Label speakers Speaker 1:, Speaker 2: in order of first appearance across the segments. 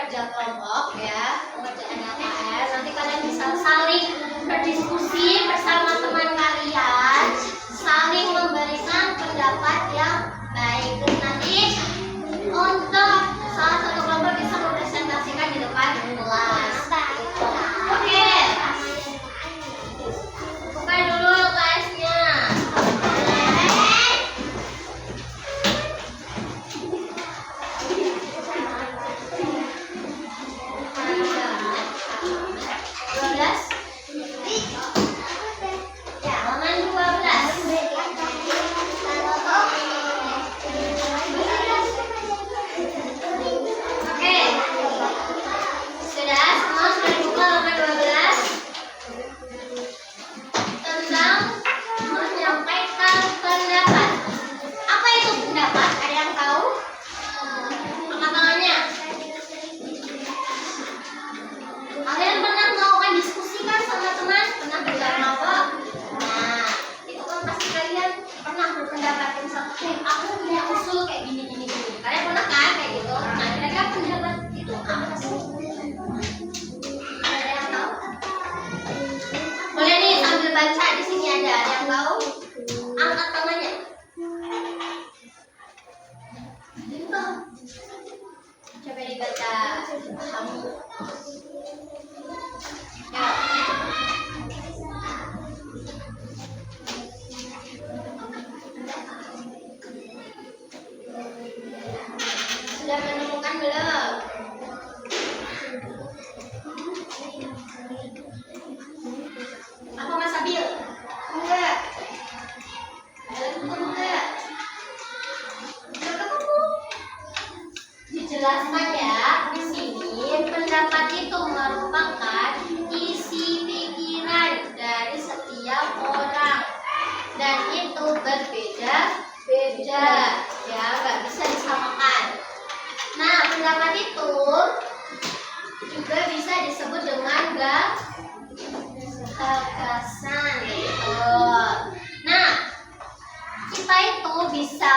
Speaker 1: kerja kelompok ya, pengerjaan KKN. Nanti kalian bisa saling berdiskusi bersama teman kalian, saling memberikan pendapat yang baik. Terus nanti untuk salah satu kelompok bisa mempresentasikan di depan kelas. Oke, buka dulu kelasnya. Baca di sini ada yang tahu? Angkat tangannya. Coba dibaca. Kamu. Ya. Sudah menemukan belum? Apa Mas Abil? Enggak. Enggak. Dijelaskan ya, di sini pendapat itu merupakan isi pikiran dari setiap orang dan itu berbeda-beda ya, nggak bisa disamakan. Nah, pendapat itu juga bisa disebut dengan gagasan gitu. Nah, kita itu bisa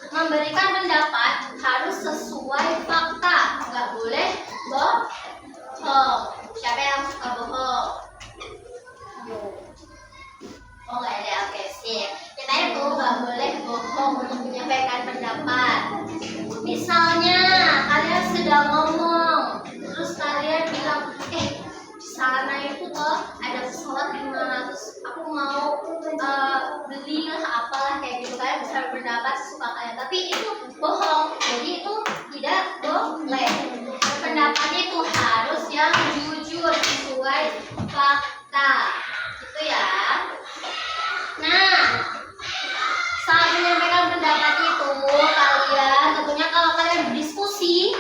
Speaker 1: memberikan pendapat harus sesuai fakta, nggak boleh bohong. Siapa yang suka bohong? Oh nggak ada, oke sip. Kita itu nggak boleh bohong untuk menyampaikan pendapat. Misalnya kalian sedang ngomong, terus kalian bilang, di sana itu toh ada pesawat 500, aku mau beli lah apalah kayak gitu. Kalian bisa berpendapat sesuka kalian, tapi itu bohong, jadi itu tidak boleh. Pendapatnya itu harus yang jujur sesuai fakta gitu ya. Nah, saat menyampaikan pendapat itu kalian tentunya kalau kalian berdiskusi,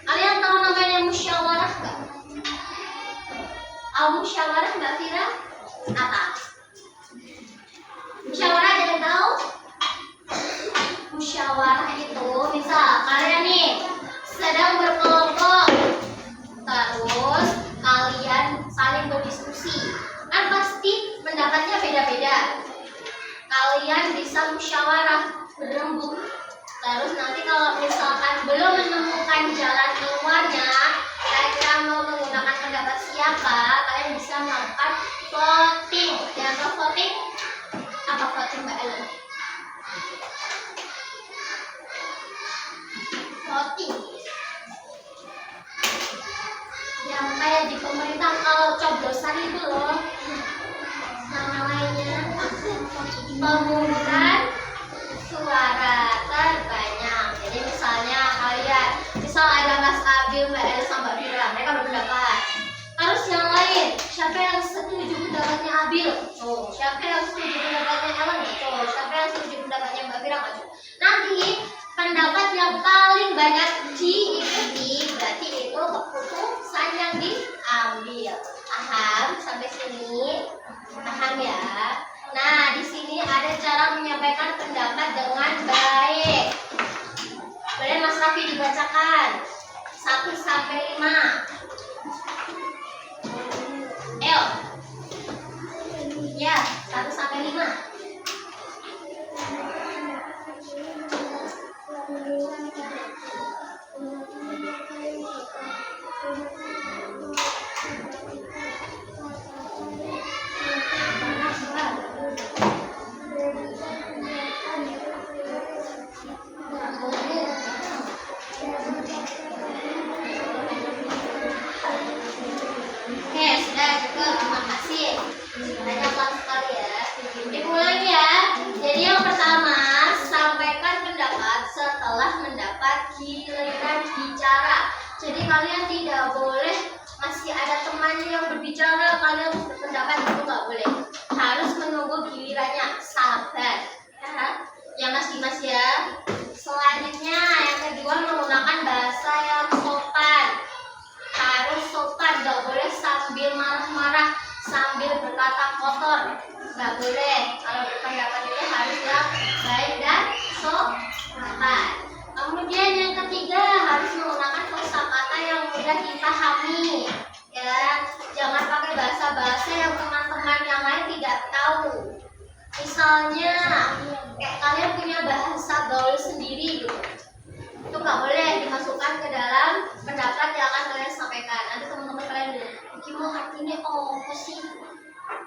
Speaker 1: kalian tahu namanya musyawarah nggak? Musyawarah Mbak Fira apa? Musyawarah ada yang tahu? Musyawarah itu misal kalian nih sedang berkelompok, terus kalian saling berdiskusi, kan pasti pendapatnya beda-beda. Kalian bisa musyawarah berembuk, terus nanti kalau misalkan belum menemukan jalan keluarnya, kira-kira mau menggunakan pendapat siapa, kalian bisa melakukan voting. Yang tahu voting? Apa voting Mbak Ellen? Voting yang kayak di pemerintah kalau coblosan itu loh, nama lainnya pemungutan suara terbanyak. Jadi misalnya kalian, misal ada Mas Abil, Mbak Ellen sama Mbak Fira, mereka berpendapat. Terus yang lain, siapa yang setuju pendapatnya Abil? Oh, siapa yang setuju pendapatnya Ellen? Oh, siapa yang setuju pendapatnya Mbak Fira? Nanti pendapat yang paling banyak diikuti, berarti itu keputusan yang diambil. Paham sampai sini? Paham ya? Nah, di sini ada cara menyampaikan pendapat dengan baik. Boleh Mas Raffi dibacakan 1 sampai 5. Ayo. Ya, 1 sampai 5. sambil berkata kotor, nggak boleh. Kalau berpendapat itu harus yang baik dan sopan. Kemudian yang ketiga, harus menggunakan kosakata yang mudah dipahami. Ya, jangan pakai bahasa-bahasa yang teman-teman yang lain tidak tahu. Misalnya, kayak kalian punya bahasa gaul sendiri gitu. Itu nggak boleh dimasukkan ke dalam pendapat yang akan kalian sampaikan. Nanti teman-teman kalian bilang, gimana artinya apa sih?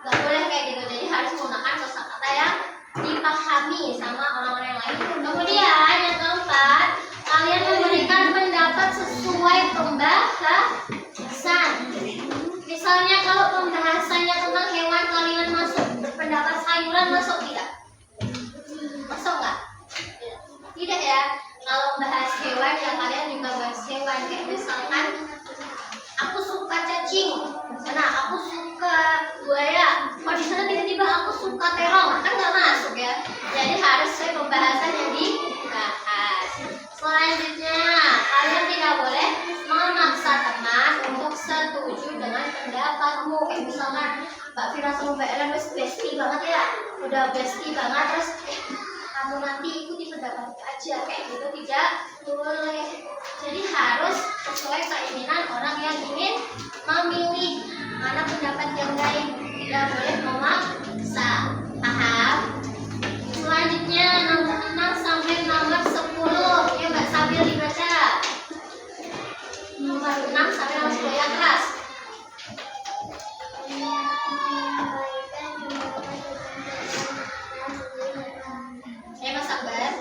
Speaker 1: Nggak boleh kayak gitu. Jadi harus menggunakan kosakata yang dipahami sama orang-orang yang lain. Kemudian yang keempat, kalian memberikan pendapat sesuai pembahasan. Misalnya kalau pembahasannya tentang hewan, kalian masuk berpendapat sayuran, masuk tidak? Masuk nggak? Tidak ya. Kalau bahas hewan, ya kalian juga bahas hewan. Kayak misalkan, aku suka cacing, nah aku suka buaya. Kalau di sana tiba-tiba aku suka terong, kan nggak masuk ya. Jadi harus sesuai pembahasan yang dibahas. Selanjutnya, kalian tidak boleh memaksa teman untuk setuju dengan pendapatmu. Misalkan Mbak Fira sama Mbak Ellen bestie banget ya, udah bestie banget, terus kamu nanti ikuti pendapatku aja, kayak gitu tidak boleh. Jadi harus sesuai keinginan orang yang ingin memilih mana pendapat yang baik, tidak boleh memaksa. Paham? Selanjutnya nomor 6 sampai nomor 10 ya Mbak sambil dibaca. Nomor 6 sampai nomor 10 yang keras. Mas Akbar.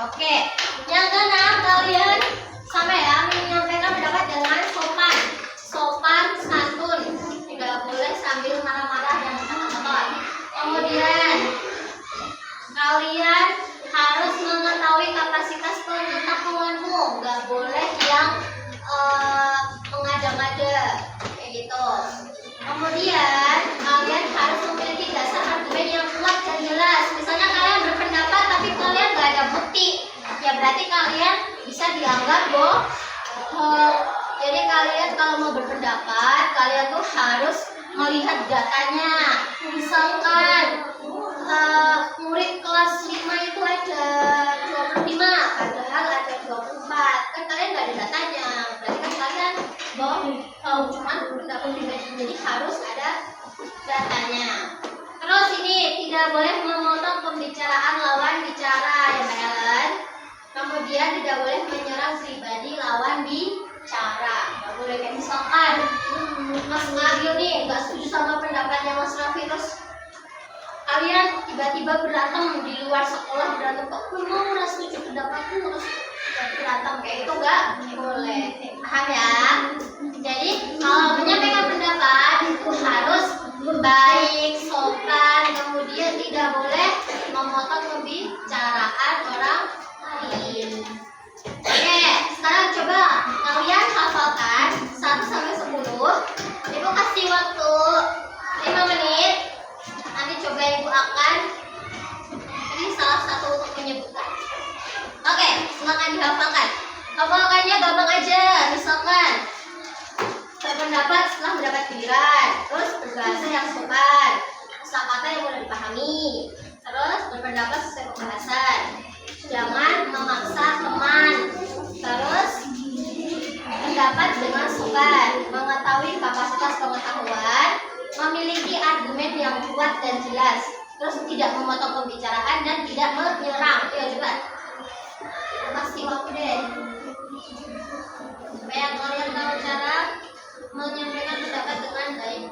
Speaker 1: Oke. Yang keenam, kalian sama ya menyampaikan pendapat dengan sopan, sopan santun. Tidak boleh sambil marah-marah dan kata-kata. Kemudian kalian harus mengetahui kapasitas pengetahuanmu, nggak boleh yang mengada-ngada kayak gitu. Kemudian kalian harus memiliki dasar argumen yang kuat dan jelas. Misalnya kalian berpendapat tapi kalian nggak ada bukti, ya berarti kalian bisa dianggap bohong. Jadi kalian kalau mau berpendapat, kalian tuh harus melihat datanya. Misalkan murid kelas 5 itu ada 25, padahal ada 24. Kan kalian nggak ada datanya, berarti kan kalian bohong, cuma pendapat pribadi. Jadi harus ada datanya. Terus ini tidak boleh memotong pembicaraan lawan bicara ya kalian. Kemudian tidak boleh menyerang pribadi lawan bicara. Nggak boleh kayak misalkan Mas Mario nih nggak setuju sama pendapatnya Mas Raffi, terus kalian tiba-tiba berantem di luar sekolah, berantem kok mau nggak setuju pendapatku, terus berantem kayak itu nggak boleh. Paham ya? Jadi kalau menyampaikan pendapat itu harus baik, sopan, kemudian tidak boleh memotong pembicaraan orang lain. Oke, sekarang coba kalian hafalkan 1 sampai 10. Ibu kasih waktu 5 menit. Nanti coba ibu akan ini salah satu untuk menyebutkan. Oke, silakan dihafalkan. Hafalkannya gampang aja. Misalkan berpendapat setelah mendapat giliran, terus berbahasa yang sopan, kosakata yang mudah dipahami, terus berpendapat sesuai pembahasan, jangan memaksa teman, terus pendapat dengan sopan, mengetahui kapasitas pengetahuan, memiliki argumen yang kuat dan jelas, terus tidak memotong pembicaraan dan tidak menyerang. Ya coba kasih waktu deh supaya kalian tahu cara menyampaikan pendapat dengan baik.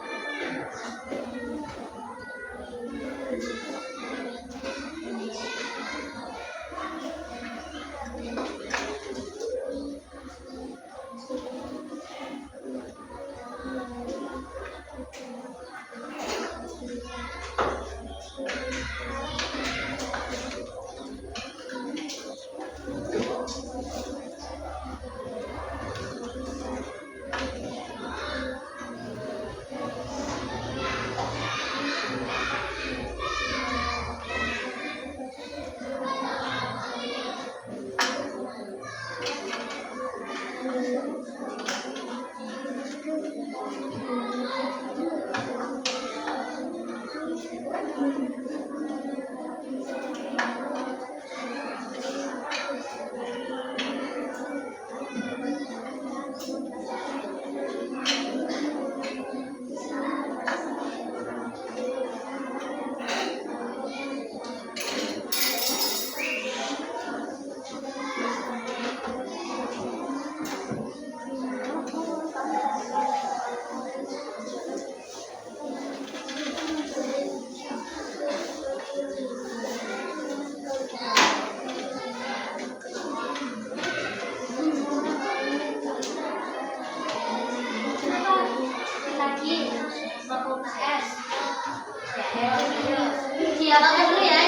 Speaker 1: Siapkan dulu ya,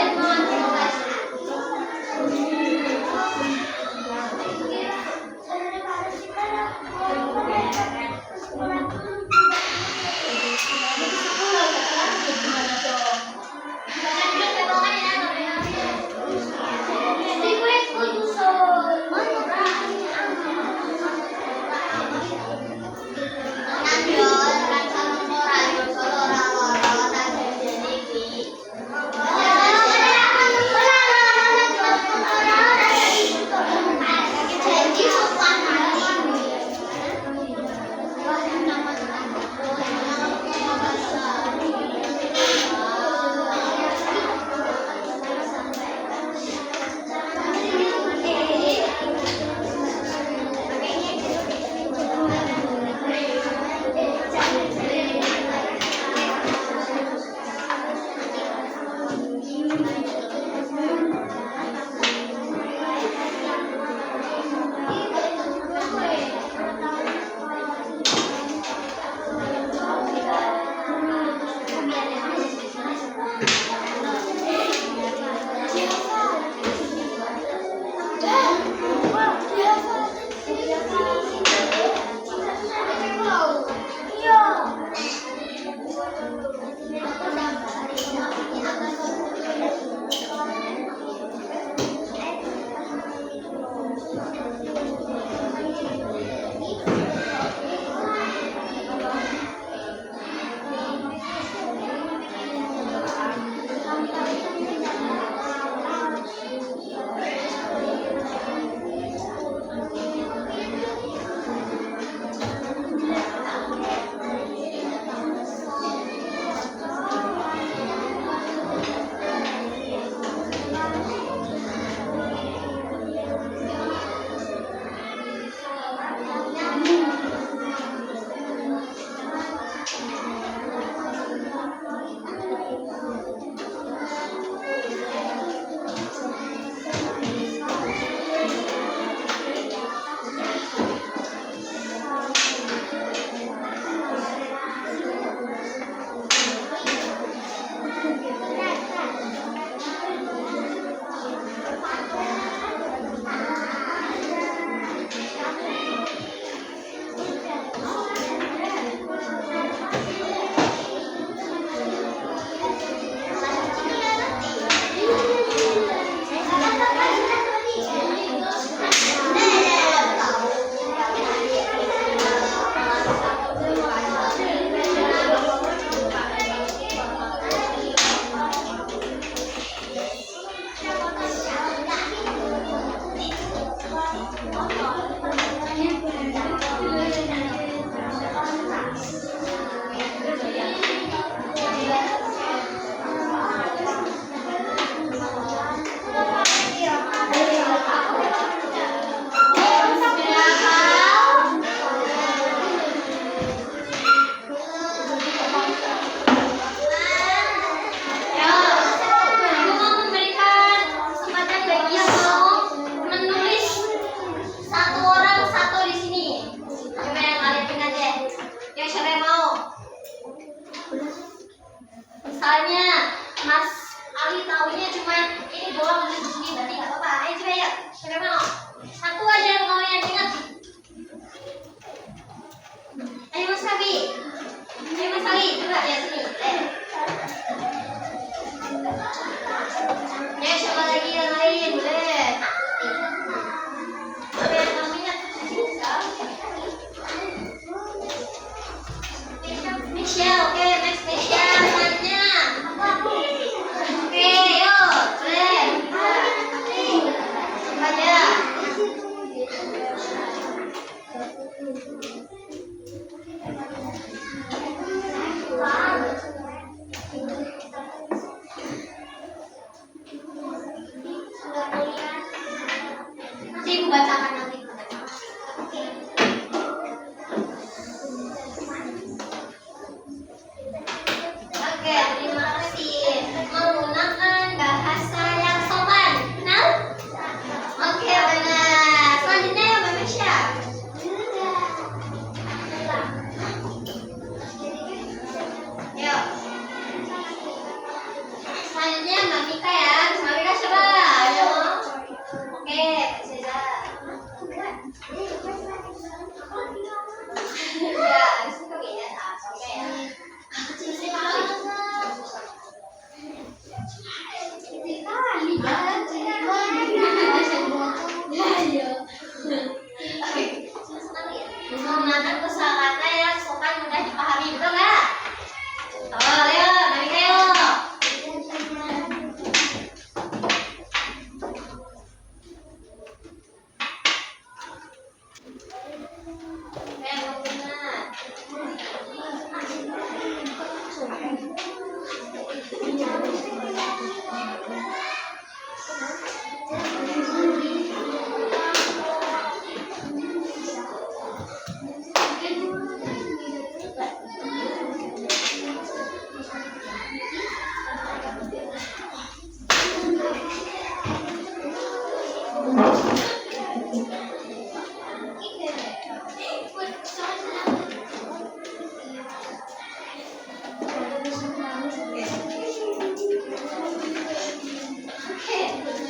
Speaker 1: selanjutnya Mbak Mika ya. Mbak Mika coba. Ayo. Oke, Zeda. Ya, habis itu ya. Oke ya. Menggunakan kosakata yang sopan mudah dipahami, betul nggak? Oh, ayo, Mbak Mika yuk.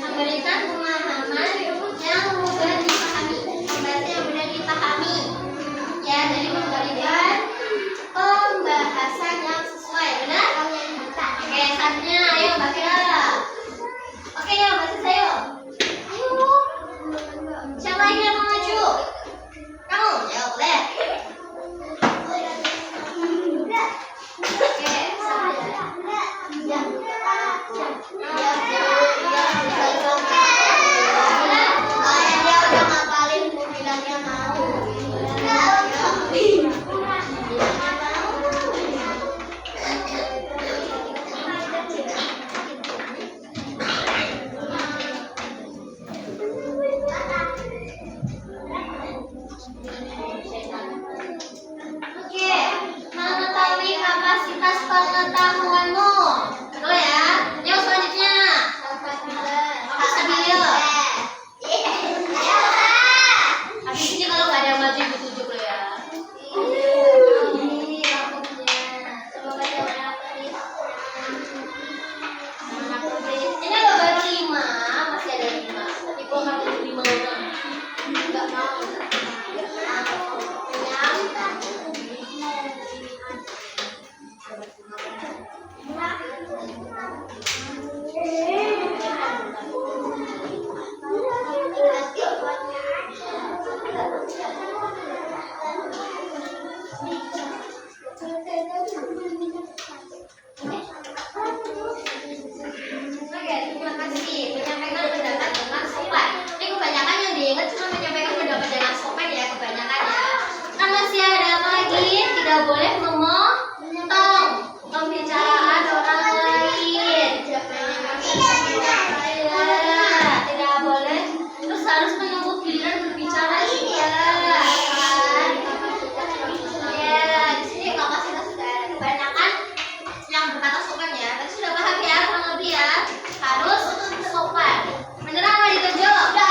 Speaker 1: Memberikan pemahaman yang mudah dipahami, pembahasan yang mudah dipahami. Ya, jadi memberikan pembahasan yang sesuai, benar? Oke, saatnya, ayo Mbak Kira. Oke, yuk Mbak Sisa yuk. Ayo. Siapa lagi yang mau maju? Kamu? Ya boleh. Oke, mengetahui kapasitas pengetahuanmu. Betul ya? Yuk selanjutnya. Sambil yuk. Habis ini kalau nggak ada yang maju ibu tunjuk lo ya. Ini lo baru 5, masih ada 5. Tapi gua nggak mau 5 orang. Nggak mau. Oke, terima kasih. Menyampaikan pendapat dengan sopan. Ini kebanyakan yang diingat cuma menyampaikan pendapat dengan sopan ya, kebanyakan ya. Kan masih ada apa lagi? Tidak boleh memotong pembicaraan orang lain. Tidak boleh. Terus harus menunggu giliran berbicara juga. Ya, di sini kapasitas sudah ada. Kebanyakan yang berkata sopan ya. Tadi sudah paham ya, kurang lebih ya. Harus sopan. Beneran mau ditunjuk? Oke,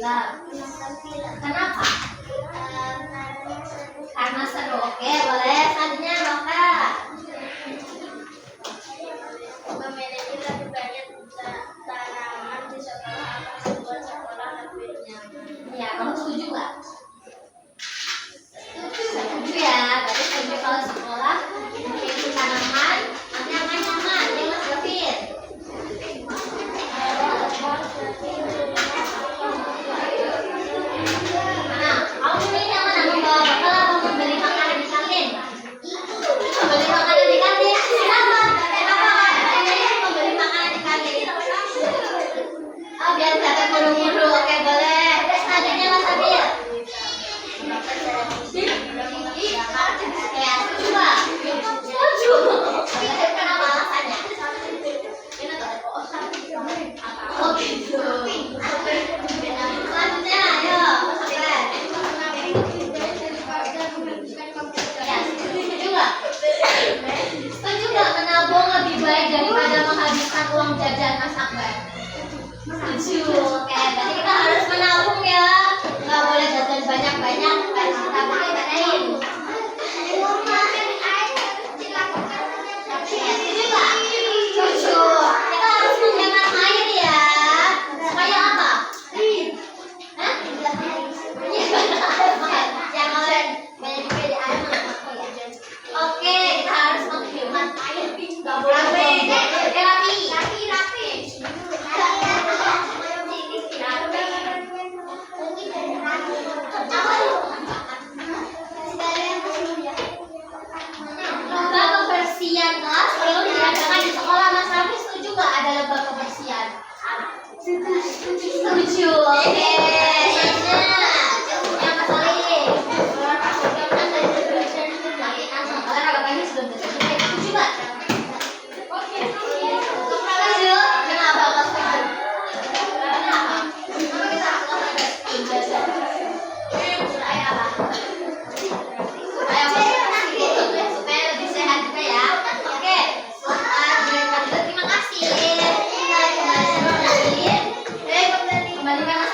Speaker 1: film. Kenapa? Karena seru. Oke, boleh. Selanjutnya Roka.
Speaker 2: Memiliki lebih banyak tanaman di sekolah akan membuat sekolah lebih nyaman.
Speaker 1: Ya, kamu setuju nggak? Setuju ya. Berarti setuju kalau sekolah memiliki tanaman nanti akan nyaman. Ya, Mas David. Nah, kamu pilih yang mana? Membawa bekal atau membeli makanan di kantin? Membeli makanan di kantin. Kenapa? Kenapa? Kayaknya membeli makanan di kantin. Oh, biar kata buru-buru. Oke, boleh. Selanjutnya Mas Abil. Ya, setuju nggak? Setuju. Kenapa alasannya? Oh, gitu. Selanjutnya, ayo, Mas Abil. Ya, setuju nggak? Setuju nggak menabung lebih baik daripada menghabiskan uang jajan Mas Akbar? Setuju. Oke, berarti kita harus menabung ya. Nggak boleh jajan banyak-banyak, harus kita pakai-pakein. Ya, setuju nggak? Setuju. Kita harus menghemat air ya. Supaya apa? Hah? Ya, kalau banyak dibeli air menghemat ya. Oke, kita harus menghemat air. Nggak boleh rapi. Lomba kebersihan kelas perlu diadakan di sekolah. Mas Raffi setuju nggak ada lomba kebersihan? Setuju. Oke. Selanjutnya, yang Mas Ali. Olahraga pagi sebelum setuju nggak? Setuju. Kenapa kau setuju? Kenapa? Kenapa kita harus belajar? Supaya apa? Supaya lebih sehat juga ya. Oke. Terima kasih. Kita kembali lagi. Kembalikan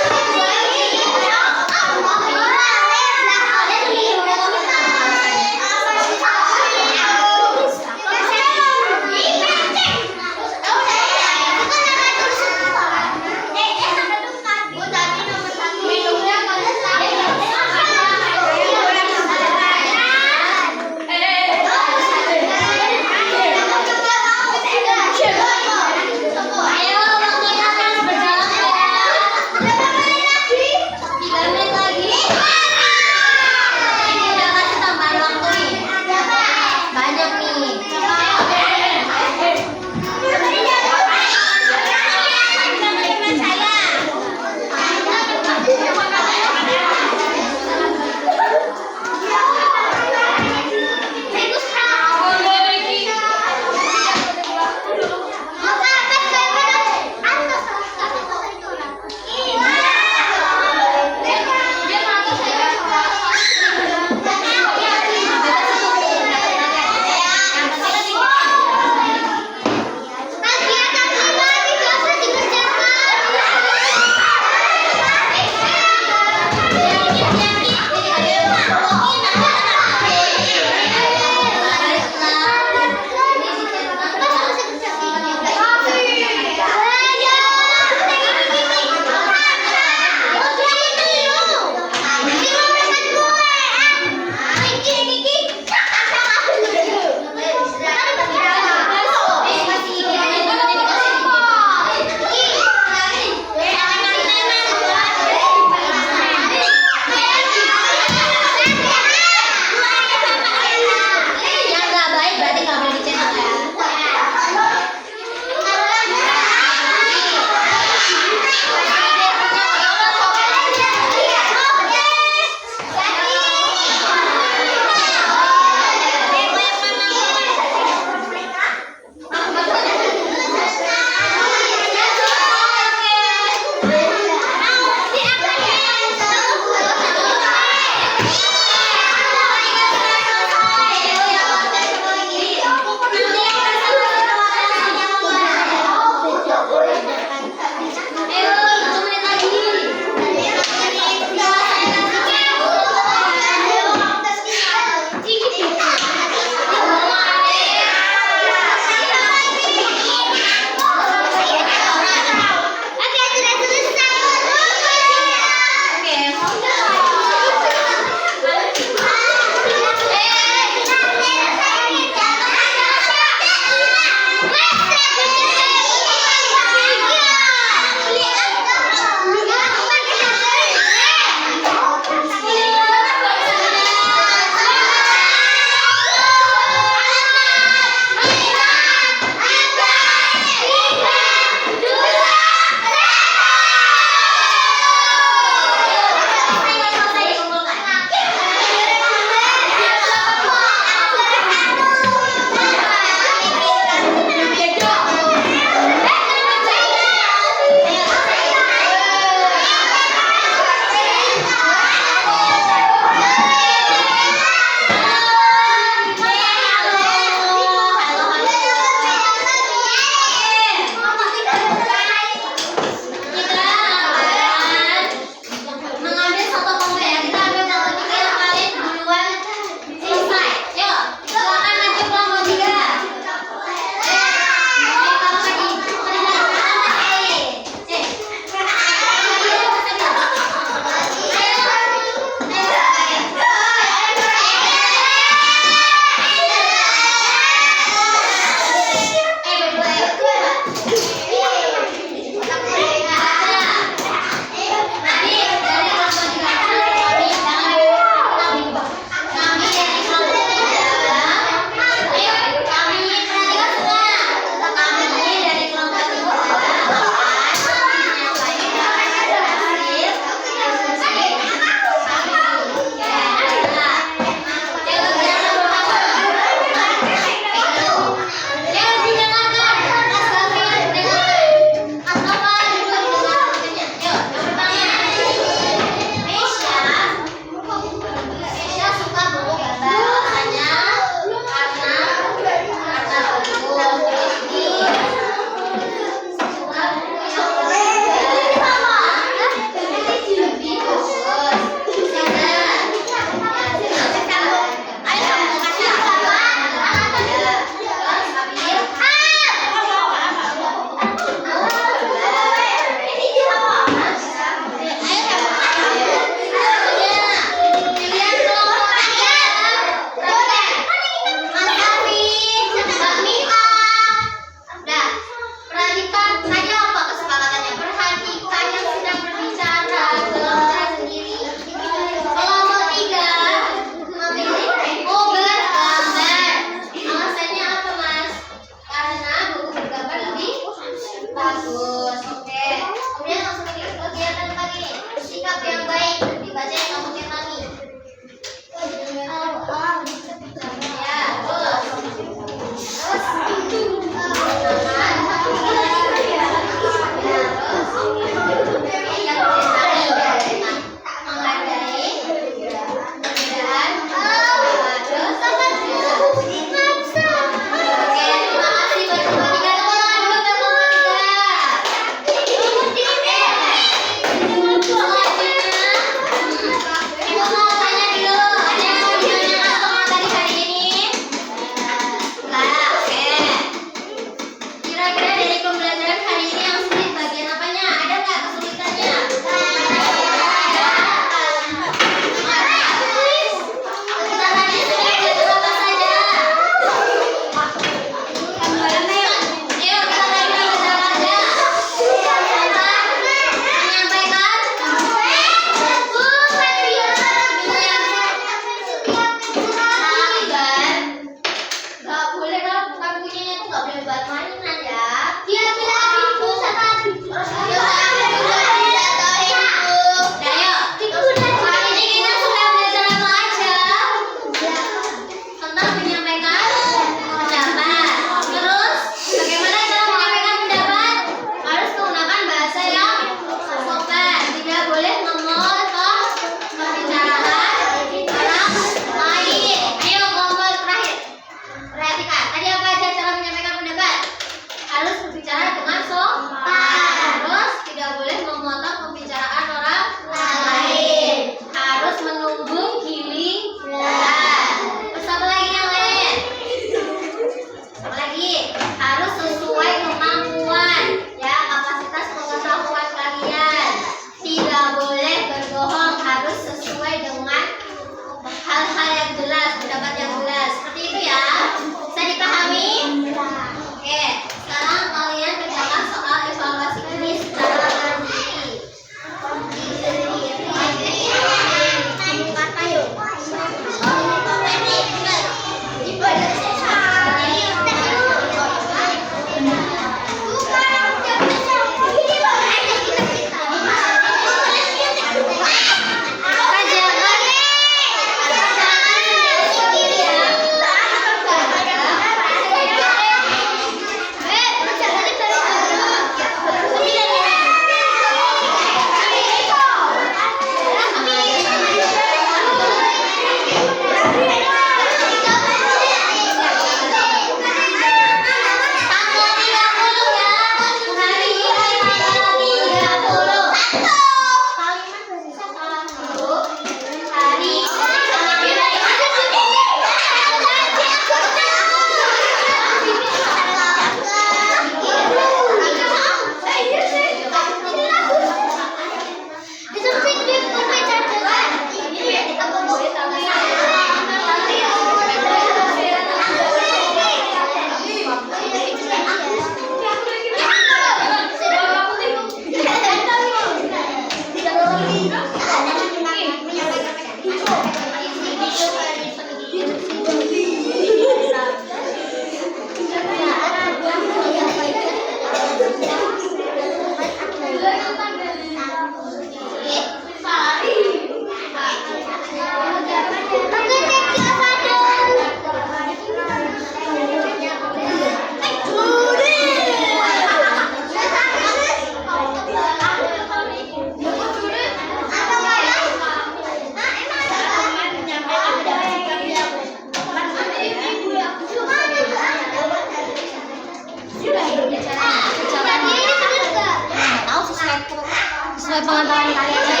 Speaker 1: sepengetahuan kalian aja.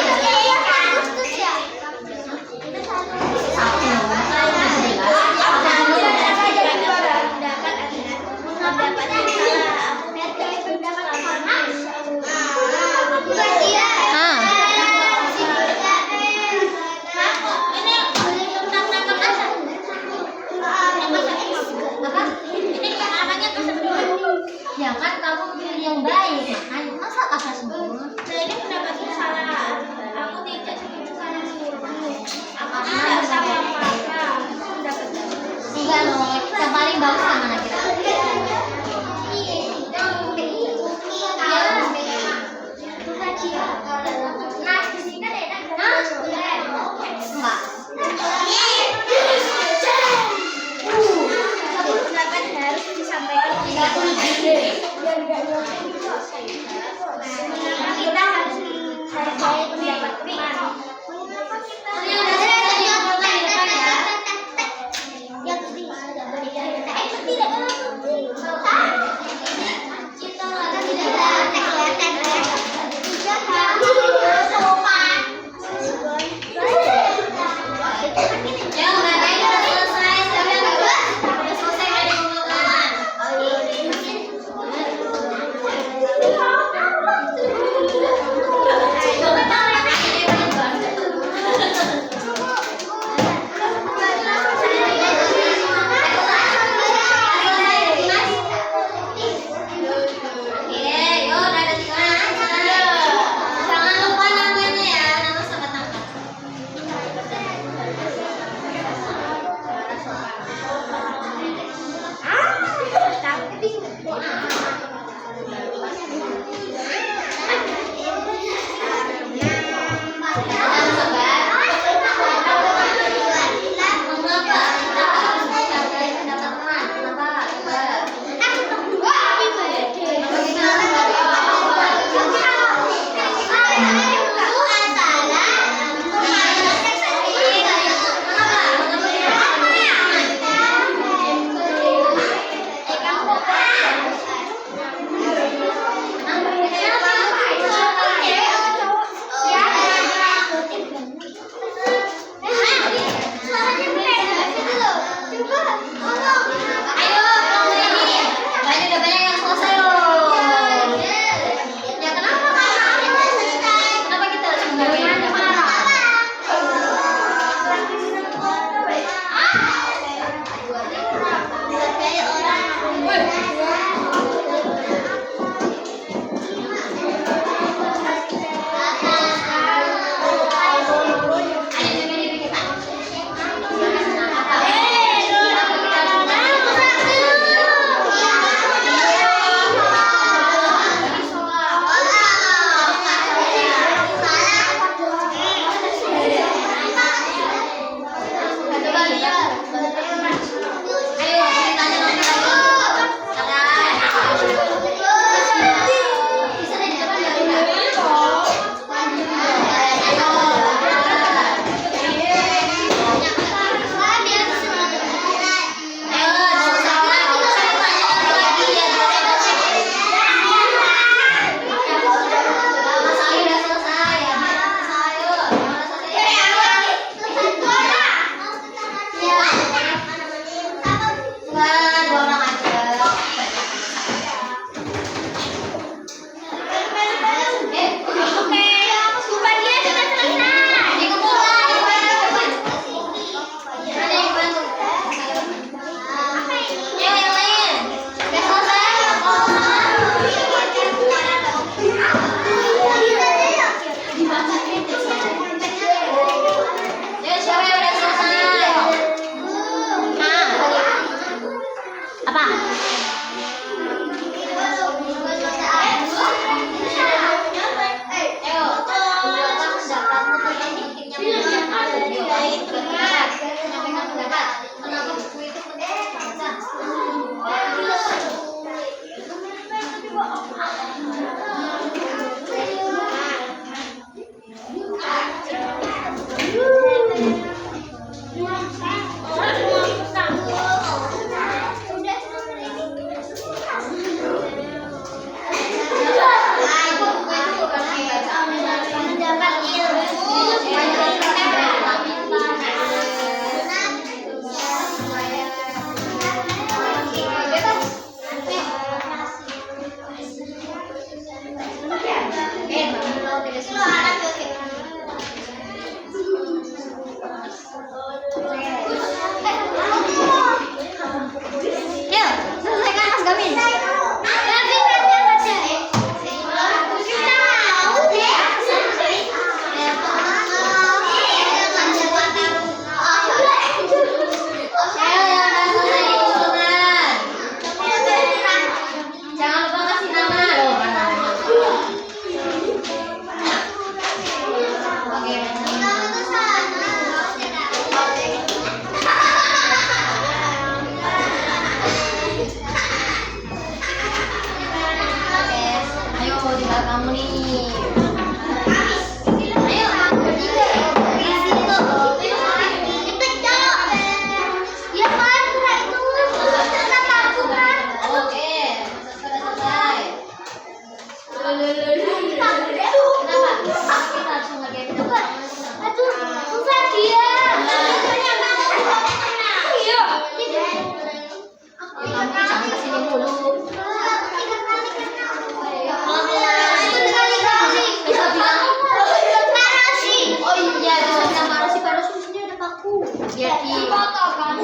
Speaker 1: Ya kan kamu pilih yang baik, makanya masa kasar semua.
Speaker 2: Nah, ini pendapatnya salah. Aku tidak setuju karena aku
Speaker 1: Ah,
Speaker 2: tidak sama papa. Pendapatnya.
Speaker 1: Enggak loh, yang paling bagus yang mana kira?
Speaker 2: Pendapat harus disampaikan tiga kita harus menghargai pendapat teman.
Speaker 1: dikatakan